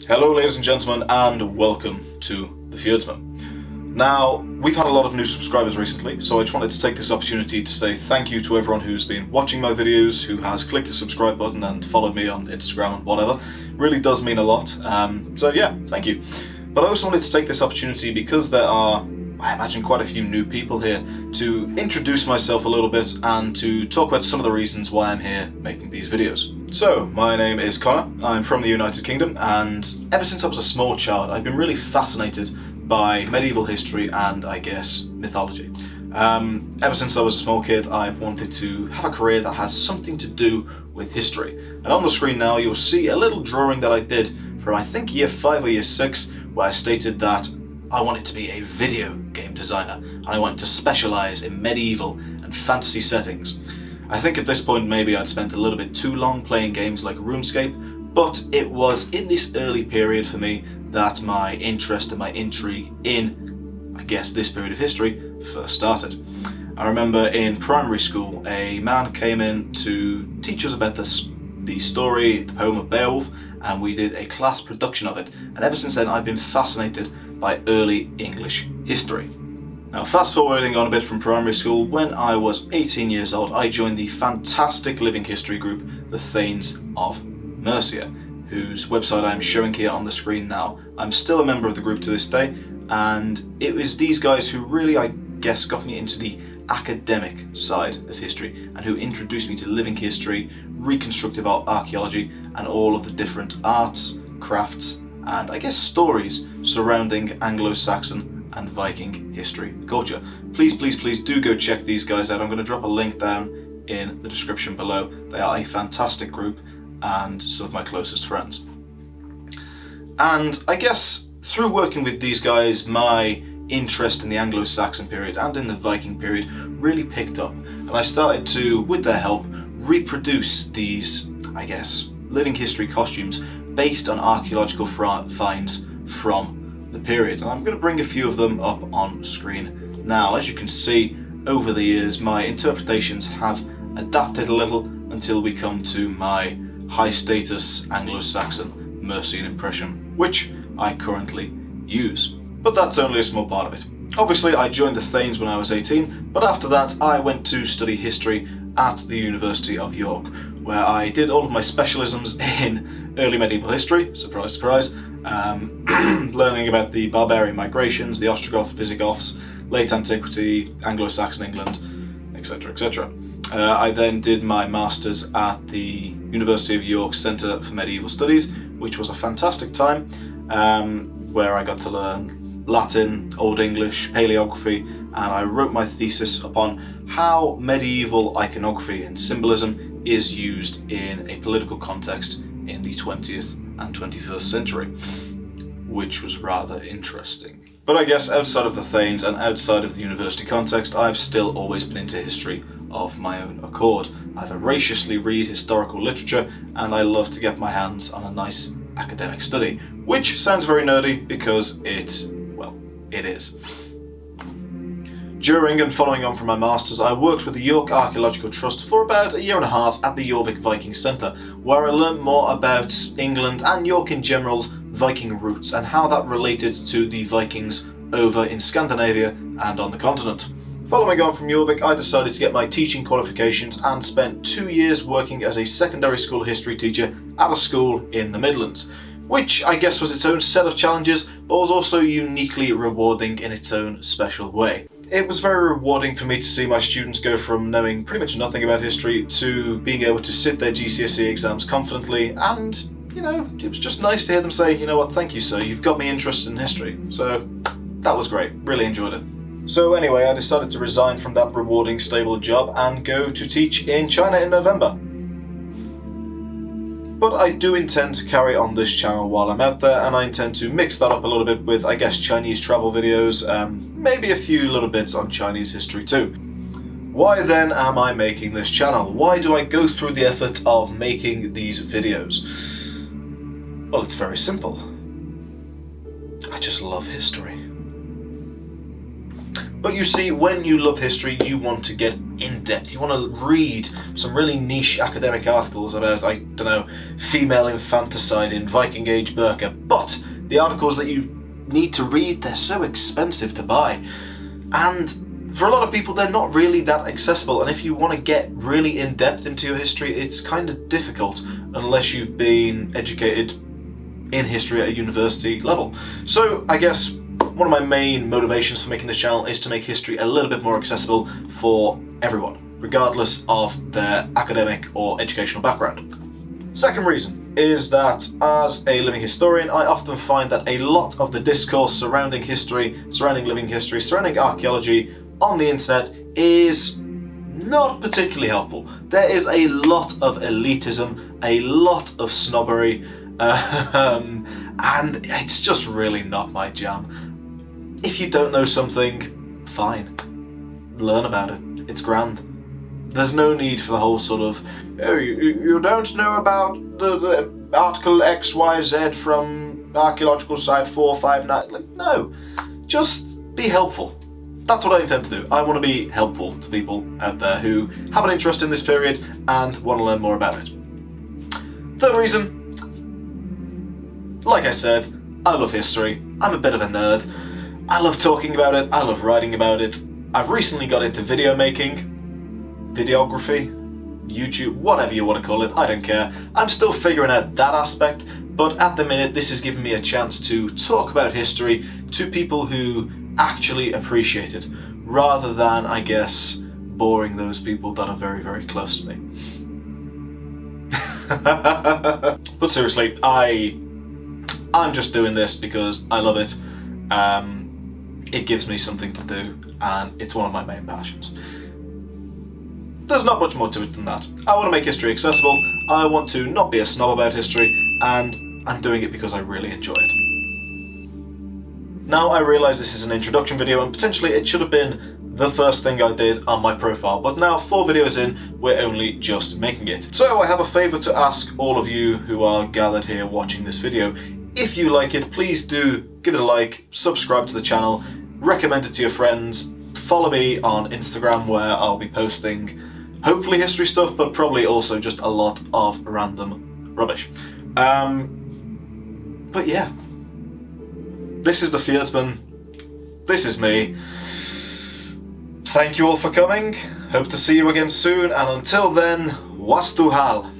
Hello ladies and gentlemen, and welcome to The Fyrdsman. Now, we've had a lot of new subscribers recently, so I just wanted to take this opportunity to say thank you to everyone who's been watching my videos, who has clicked the subscribe button and followed me on Instagram and whatever. It really does mean a lot, so yeah, thank you. But I also wanted to take this opportunity because there are, I imagine, quite a few new people here, to introduce myself a little bit and to talk about some of the reasons why I'm here making these videos. So, my name is Connor, I'm from the United Kingdom, and ever since I was a small child I've been really fascinated by medieval history and, I guess, mythology. Ever since I was a small kid I've wanted to have a career that has something to do with history. And on the screen now you'll see a little drawing that I did from I think year 5 or year 6, where I stated that I wanted to be a video game designer and I wanted to specialise in medieval and fantasy settings. I think at this point maybe I'd spent a little bit too long playing games like RuneScape, but it was in this early period for me that my interest and my intrigue in, I guess, this period of history first started. I remember in primary school a man came in to teach us about the story, the poem of Beowulf, and we did a class production of it, and ever since then I've been fascinated by early English history. Now, fast forwarding on a bit from primary school, when I was 18 years old I joined the fantastic living history group, the Thanes of Mercia, whose website I'm showing here on the screen now. I'm still a member of the group to this day, and it was these guys who really, I guess, got me into the academic side of history and who introduced me to living history, reconstructive archaeology, and all of the different arts, crafts, and I guess stories surrounding Anglo-Saxon and Viking history and culture. Please do go check these guys out. I'm going to drop a link down in the description below. They are a fantastic group and some of my closest friends. And I guess through working with these guys, my interest in the Anglo-Saxon period and in the Viking period really picked up, and I started to, with their help, reproduce these, I guess, living history costumes based on archaeological finds from the period. And I'm going to bring a few of them up on screen now. As you can see, over the years my interpretations have adapted a little until we come to my high status Anglo-Saxon Mercian impression, which I currently use. But that's only a small part of it. Obviously I joined the Thanes when I was 18, but after that I went to study history at the University of York, where I did all of my specialisms in early medieval history, surprise surprise, learning about the barbarian migrations, the Ostrogoth, Visigoths, late antiquity, Anglo-Saxon England, etc, etc. I then did my masters at the University of York Centre for Medieval Studies, which was a fantastic time, where I got to learn Latin, Old English, paleography, and I wrote my thesis upon how medieval iconography and symbolism is used in a political context in the 20th and 21st century, which was rather interesting. But I guess outside of the Thanes and outside of the university context, I've still always been into history of my own accord. I voraciously read historical literature, and I love to get my hands on a nice academic study, which sounds very nerdy because it is. During and following on from my masters, I worked with the York Archaeological Trust for about a year and a half at the Jorvik Viking Centre, where I learned more about England and York in general's Viking roots and how that related to the Vikings over in Scandinavia and on the continent. Following on from Jorvik, I decided to get my teaching qualifications and spent 2 years working as a secondary school history teacher at a school in the Midlands, which I guess was its own set of challenges, but was also uniquely rewarding in its own special way. It was very rewarding for me to see my students go from knowing pretty much nothing about history to being able to sit their GCSE exams confidently, and, you know, it was just nice to hear them say, you know what, thank you sir, you've got me interested in history. So that was great, really enjoyed it. So anyway, I decided to resign from that rewarding, stable job and go to teach in China in November. But I do intend to carry on this channel while I'm out there, and I intend to mix that up a little bit with, I guess, Chinese travel videos, maybe a few little bits on Chinese history too. Why then am I making this channel? Why do I go through the effort of making these videos? Well, it's very simple. I just love history. But you see, when you love history, you want to get in depth, you want to read some really niche academic articles about, I don't know, female infanticide in Viking Age Burka, but the articles that you need to read, they're so expensive to buy. And for a lot of people, they're not really that accessible, and if you want to get really in depth into your history, it's kind of difficult unless you've been educated in history at a university level. So I guess one of my main motivations for making this channel is to make history a little bit more accessible for everyone, regardless of their academic or educational background. Second reason is that as a living historian, I often find that a lot of the discourse surrounding history, surrounding living history, surrounding archaeology on the internet is not particularly helpful. There is a lot of elitism, a lot of snobbery, and it's just really not my jam. If you don't know something, fine, learn about it, it's grand. There's no need for the whole sort of, oh, you don't know about the article XYZ from archaeological site 459, like, no, just be helpful. That's what I intend to do. I want to be helpful to people out there who have an interest in this period and want to learn more about it. Third reason, like I said, I love history. I'm a bit of a nerd. I love talking about it. I love writing about it. I've recently got into video making, videography, YouTube, whatever you want to call it, I don't care. I'm still figuring out that aspect, but at the minute this has given me a chance to talk about history to people who actually appreciate it, rather than, I guess, boring those people that are very, very close to me. But seriously, I'm just doing this because I love it. It gives me something to do, and it's one of my main passions. There's not much more to it than that. I want to make history accessible, I want to not be a snob about history, and I'm doing it because I really enjoy it. Now I realise this is an introduction video, and potentially it should have been the first thing I did on my profile, but now 4 videos in, we're only just making it. So I have a favour to ask all of you who are gathered here watching this video. If you like it, please do give it a like, subscribe to the channel, recommend it to your friends, follow me on Instagram where I'll be posting hopefully history stuff, but probably also just a lot of random rubbish. But yeah, this is the Fyrdsman, this is me. Thank you all for coming, hope to see you again soon, and until then, was du hal.